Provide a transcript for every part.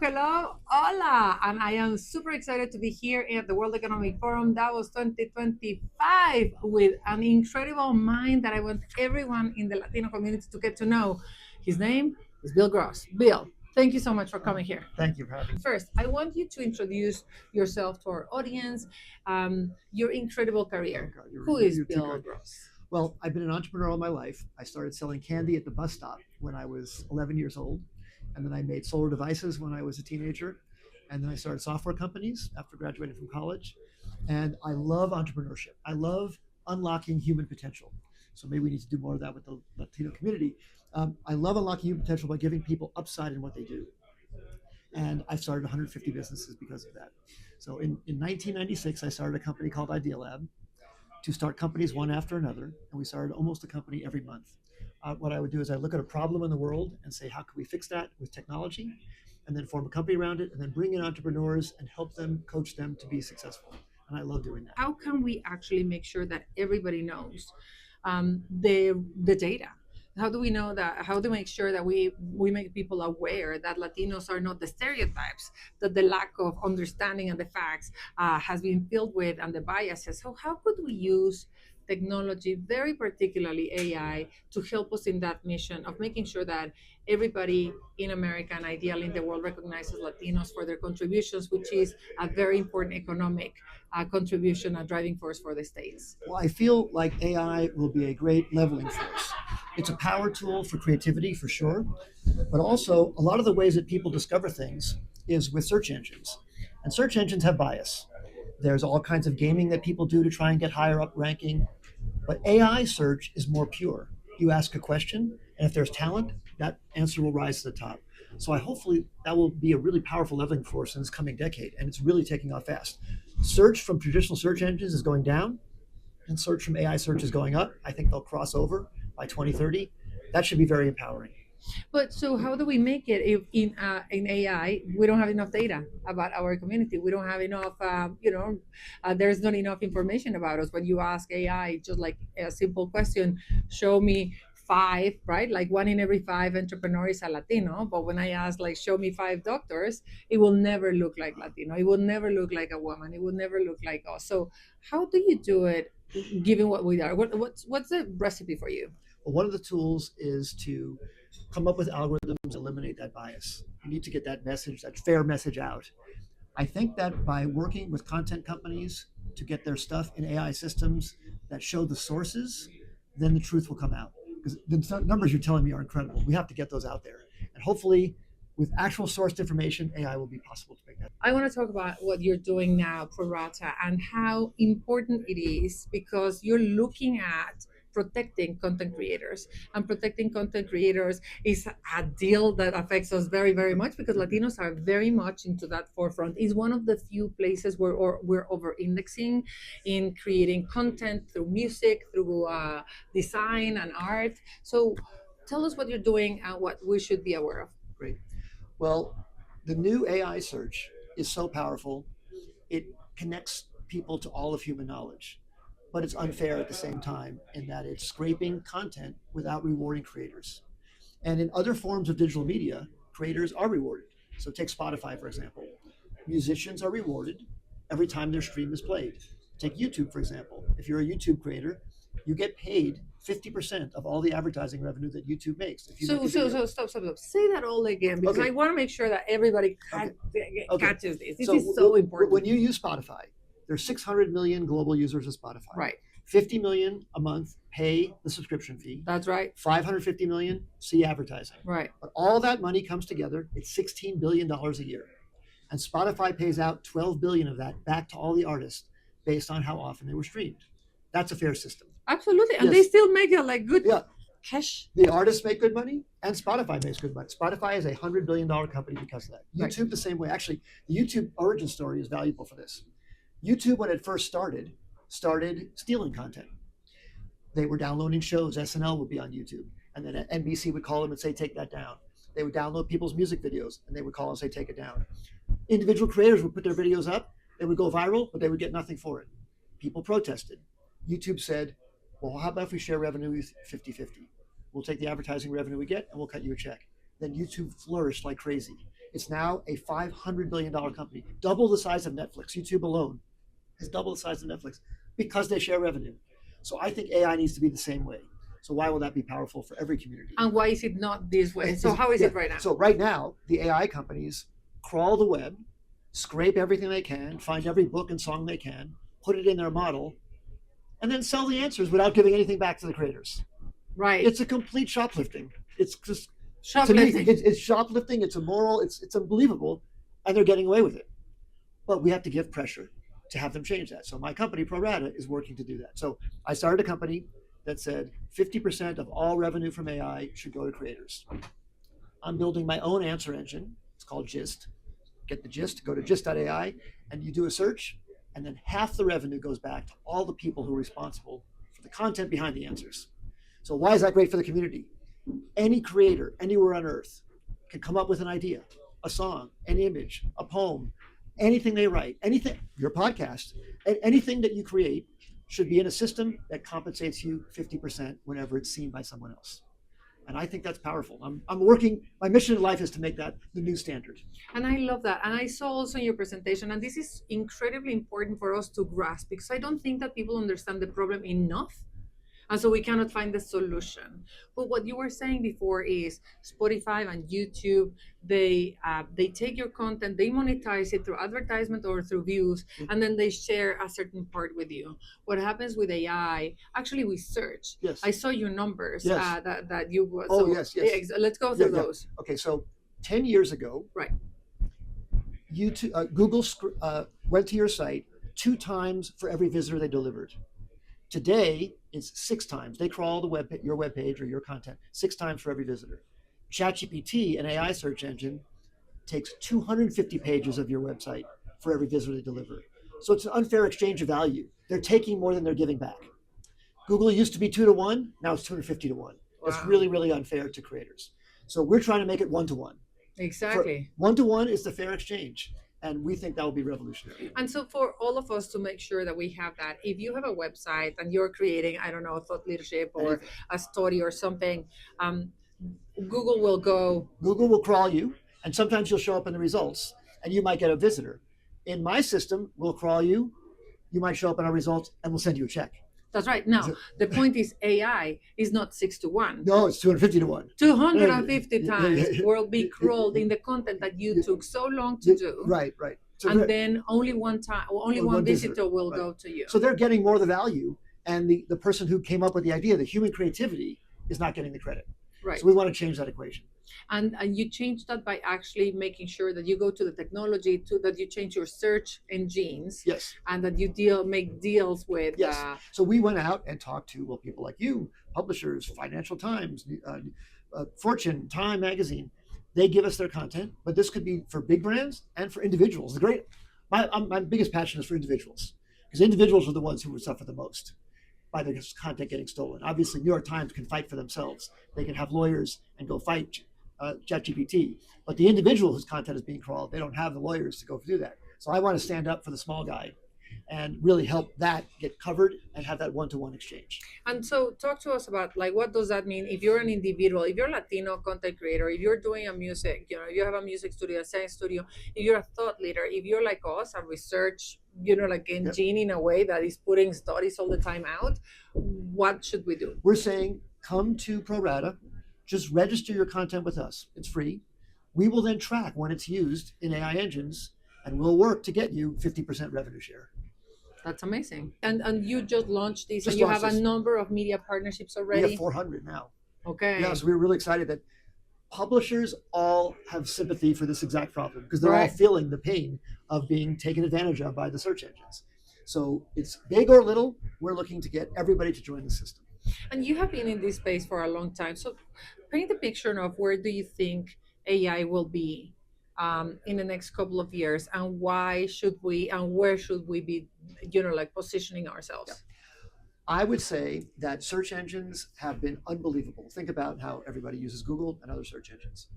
hello, hola. And I am super excited to be here at the World Economic Forum Davos 2025 with an incredible mind that I want everyone in the Latino community to get to know. His name is Bill Gross. Bill, thank you so much for coming here. Thank you for having me. First, I want you to introduce yourself to our audience, your incredible career. Oh God, Who is you're too Bill kind. Gross? Well, I've been an entrepreneur all my life. I started selling candy at the bus stop when I was 11 years old. And then I made solar devices when I was a teenager. And then I started software companies after graduating from college. And I love entrepreneurship. I love unlocking human potential. So maybe we need to do more of that with the Latino community. I love unlocking human potential by giving people upside in what they do. And I started 150 businesses because of that. So in 1996, I started a company called Idea Lab to start companies one after another. And we started almost a company every month. What I would do is I look at a problem in the world and say, how can we fix that with technology? And then form a company around it and then bring in entrepreneurs and help them, coach them to be successful. And I love doing that. How can we actually make sure that everybody knows the data? How do we know that? How do we make sure that we make people aware that Latinos are not the stereotypes, that the lack of understanding and the facts has been filled with, and the biases? So how could we use technology, very particularly AI, to help us in that mission of making sure that everybody in America and ideally in the world recognizes Latinos for their contributions, which is a very important economic contribution, a driving force for the states? Well, I feel like AI will be a great leveling force. It's a power tool for creativity, for sure, but also a lot of the ways that people discover things is with search engines. And search engines have bias. There's all kinds of gaming that people do to try and get higher up ranking. But AI search is more pure. You ask a question, and if there's talent, that answer will rise to the top. So I hopefully that will be a really powerful leveling force in this coming decade, and it's really taking off fast. Search from traditional search engines is going down, and search from AI search is going up. I think they'll cross over by 2030. That should be very empowering. But so how do we make it if in AI we don't have enough data about our community? We don't have enough, there's not enough information about us. When you ask AI, just like a simple question, show me five, right? Like one in every five entrepreneurs are Latino. But when I ask, like, show me five doctors, it will never look like Latino. It will never look like a woman. It will never look like us. So how do you do it, given what we are? What's the recipe for you? Well, one of the tools is to come up with algorithms to eliminate that bias. You need to get that message, that fair message out. I think that by working with content companies to get their stuff in AI systems that show the sources, then the truth will come out. Because the numbers you're telling me are incredible. We have to get those out there. And hopefully, with actual sourced information, AI will be possible to make that. I want to talk about what you're doing now, Prorata, and how important it is because you're looking at protecting content creators. And protecting content creators is a deal that affects us very, very much because Latinos are very much into that forefront. It's one of the few places where we're over indexing in creating content through music, through design and art. So tell us what you're doing and what we should be aware of. Great. Well, the new AI search is so powerful, it connects people to all of human knowledge, but it's unfair at the same time in that it's scraping content without rewarding creators. And in other forms of digital media, creators are rewarded. So take Spotify, for example. Musicians are rewarded every time their stream is played. Take YouTube, for example. If you're a YouTube creator, you get paid 50% of all the advertising revenue that YouTube makes. If you make a video. Stop. Say that all again because Okay. I want to make sure that everybody Okay. catches this. This So is so important. When you use Spotify, there's 600 million global users of Spotify. Right. 50 million a month pay the subscription fee. That's right. 550 million see advertising. Right. But all that money comes together. It's $16 billion a year. And Spotify pays out 12 billion of that back to all the artists based on how often they were streamed. That's a fair system. Absolutely. And Yes. they still make it like good Yeah. cash. The artists make good money and Spotify makes good money. Spotify is a $100 billion company because of that. Right. YouTube the same way. Actually, the YouTube origin story is valuable for this. YouTube, when it first started stealing content. They were downloading shows. SNL would be on YouTube. And then NBC would call them and say, take that down. They would download people's music videos and they would call and say, take it down. Individual creators would put their videos up. They would go viral, but they would get nothing for it. People protested. YouTube said, well, how about if we share revenue 50-50? We'll take the advertising revenue we get and we'll cut you a check. Then YouTube flourished like crazy. It's now a $500 billion company, double the size of Netflix. YouTube alone is double the size of Netflix because they share revenue. So I think AI needs to be the same way. So why will that be powerful for every community? And why is it not this way? So how is Yeah. it right now? So right now, the AI companies crawl the web, scrape everything they can, find every book and song they can, put it in their model, and then sell the answers without giving anything back to the creators. Right. It's a complete shoplifting. It's just Shoplifting. To me, it's shoplifting. It's immoral. It's unbelievable, and they're getting away with it. But we have to give pressure to have them change that. So my company, ProRata, is working to do that. So I started a company that said 50% of all revenue from AI should go to creators. I'm building my own answer engine. It's called Gist. Get the gist, go to gist.ai, and you do a search, and then half the revenue goes back to all the people who are responsible for the content behind the answers. So why is that great for the community? Any creator anywhere on earth can come up with an idea, a song, an image, a poem, anything they write, anything, your podcast, anything that you create should be in a system that compensates you 50% whenever it's seen by someone else. And I think that's powerful. I'm working, my mission in life is to make that the new standard. And I love that. And I saw also in your presentation, and this is incredibly important for us to grasp because I don't think that people understand the problem enough. And so we cannot find the solution. But what you were saying before is Spotify and YouTube, they take your content, they monetize it through advertisement or through views, and then they share a certain part with you. What happens with AI, actually we search. Yes. I saw your numbers Yes. that you was. Oh, yes. Let's go through those. Okay, so 10 years ago, right, YouTube, Google went to your site 2 times for every visitor they delivered. Today, it's 6 times. They crawl your web page or your content 6 times for every visitor. ChatGPT, an AI search engine, takes 250 pages of your website for every visitor they deliver. So it's an unfair exchange of value. They're taking more than they're giving back. Google used to be 2 to 1. Now it's 250 to 1. That's really, really unfair to creators. So we're trying to make it 1 to 1. Exactly. 1 to 1 is the fair exchange. And we think that will be revolutionary. And so for all of us to make sure that we have that, if you have a website and you're creating, I don't know, thought leadership or a story or something, Google will crawl you, and sometimes you'll show up in the results, and you might get a visitor. In my system, we'll crawl you, you might show up in our results, and we'll send you a check. That's right. Now, the point is AI is not 6 to 1. No, it's 250 to 1. 250 times will be crawled in the content that you took so long to do. Right. So and then only one visitor will go to you. So they're getting more of the value, and the person who came up with the idea, the human creativity, is not getting the credit. Right. So we want to change that equation. And you change that by actually making sure that you go to the technology, that you change your search engines. Yes. And that you make deals with. Yes. So we went out and talked to people like you, publishers, Financial Times, Fortune, Time Magazine. They give us their content, but this could be for big brands and for individuals. My biggest passion is for individuals, because individuals are the ones who would suffer the most by the content getting stolen. Obviously, New York Times can fight for themselves. They can have lawyers and go fight ChatGPT. But the individual whose content is being crawled, they don't have the lawyers to go do that. So I want to stand up for the small guy and really help that get covered and have that one-to-one exchange. And so talk to us about what does that mean if you're an individual, if you're a Latino content creator, if you're doing a music, you have a music studio, a science studio, if you're a thought leader, if you're like us, a research, engine in a way that is putting studies all the time out, what should we do? We're saying, come to ProRata, just register your content with us. It's free. We will then track when it's used in AI engines, and we'll work to get you 50% revenue share. That's amazing. And you just launched this, and you have a number of media partnerships already? We have 400 now. Okay. Yeah, so we're really excited that publishers all have sympathy for this exact problem, because they're all feeling the pain of being taken advantage of by the search engines. So it's big or little, we're looking to get everybody to join the system. And you have been in this space for a long time. So paint the picture of where do you think AI will be in the next couple of years, and why should we, and where should we be, positioning ourselves? Yeah. I would say that search engines have been unbelievable. Think about how everybody uses Google and other search engines.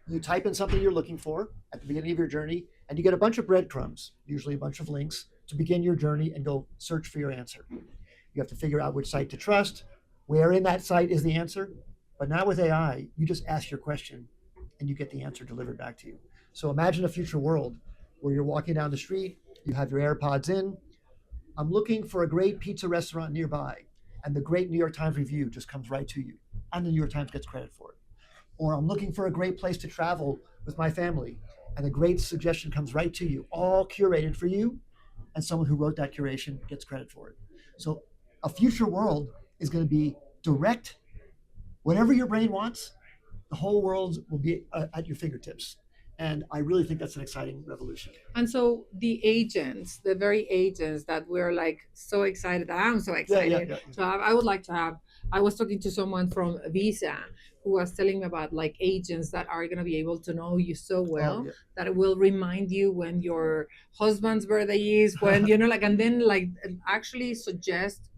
You type in something you're looking for at the beginning of your journey, and you get a bunch of breadcrumbs, usually a bunch of links, to begin your journey and go search for your answer. You have to figure out which site to trust, where in that site is the answer. But now with AI, you just ask your question and you get the answer delivered back to you. So imagine a future world where you're walking down the street, you have your AirPods in. I'm looking for a great pizza restaurant nearby, and the great New York Times review just comes right to you, and the New York Times gets credit for it. Or I'm looking for a great place to travel with my family, and a great suggestion comes right to you, all curated for you, and someone who wrote that curation gets credit for it. So a future world is going to be direct, whatever your brain wants, the whole world will be at your fingertips. And I really think that's an exciting revolution. And so the agents, the very agents that we're like so excited, I'm so Yeah, yeah, excited yeah. to have, I would like to have. I was talking to someone from Visa who was telling me about like agents that are going to be able to know you so well Oh, yeah. that it will remind you when your husband's birthday is, when, like, and then like actually suggest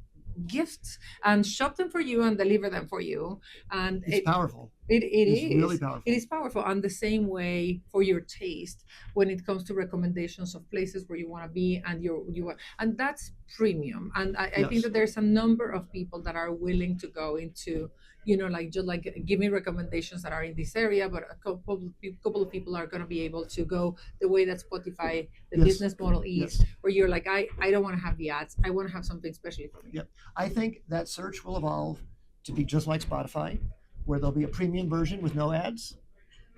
gifts and shop them for you and deliver them for you. And It's powerful. it It's really is. powerful. It is powerful. And the same way for your taste when it comes to recommendations of places where you want to be and and that's premium. And I think Yes. that there's a number of people that are willing to go into, like just like give me recommendations that are in this area, but couple of people are going to be able to go the way that Spotify, the Yes. business model is, Yes. where you're like, I don't want to have the ads. I want to have something specially for me. Yep. I think that search will evolve to be just like Spotify, where there'll be a premium version with no ads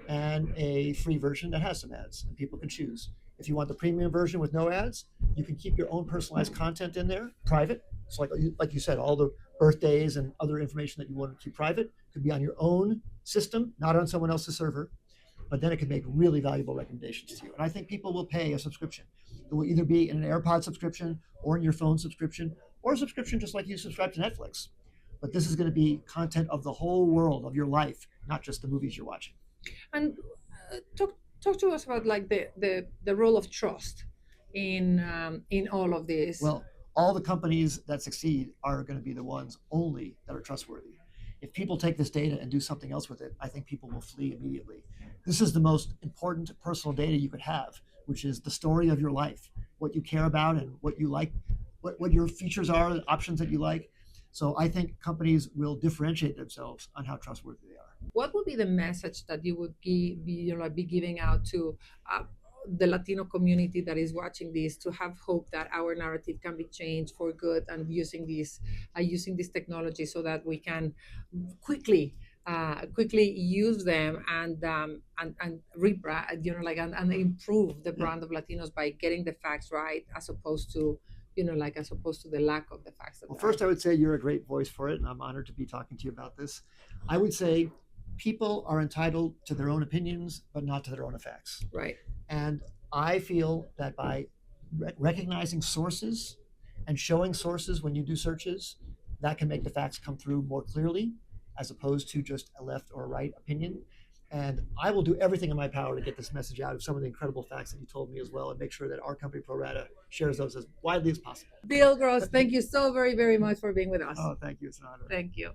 and a free version that has some ads, and people can choose. If you want the premium version with no ads, you can keep your own personalized content in there, private. So like you said, all the birthdays and other information that you want to keep private could be on your own system, not on someone else's server. But then it can make really valuable recommendations to you. And I think people will pay a subscription. It will either be in an AirPod subscription or in your phone subscription or a subscription just like you subscribe to Netflix. But this is going to be content of the whole world of your life, not just the movies you're watching. And talk to us about like the role of trust in all of this. Well, all the companies that succeed are going to be the ones only that are trustworthy. If people take this data and do something else with it, I think people will flee immediately. This is the most important personal data you could have, which is the story of your life, what you care about and what you like, what your features are, the options that you like. So I think companies will differentiate themselves on how trustworthy they are. What would be the message that you would be giving out to the Latino community that is watching this, to have hope that our narrative can be changed for good, and using this technology so that we can quickly quickly use them and rebrand, and improve the brand of Latinos by getting the facts right, as opposed to the lack of the facts that Well, there first, I would say you're a great voice for it, and I'm honored to be talking to you about this. I would say people are entitled to their own opinions, but not to their own facts. are. Right. And I feel that by recognizing sources and showing sources when you do searches, that can make the facts come through more clearly, as opposed to just a left or a right opinion. And I will do everything in my power to get this message out of some of the incredible facts that you told me as well, and make sure that our company, ProRata, shares those as widely as possible. Bill Gross, thank you so very, very much for being with us. Oh, thank you. It's an honor. Thank you.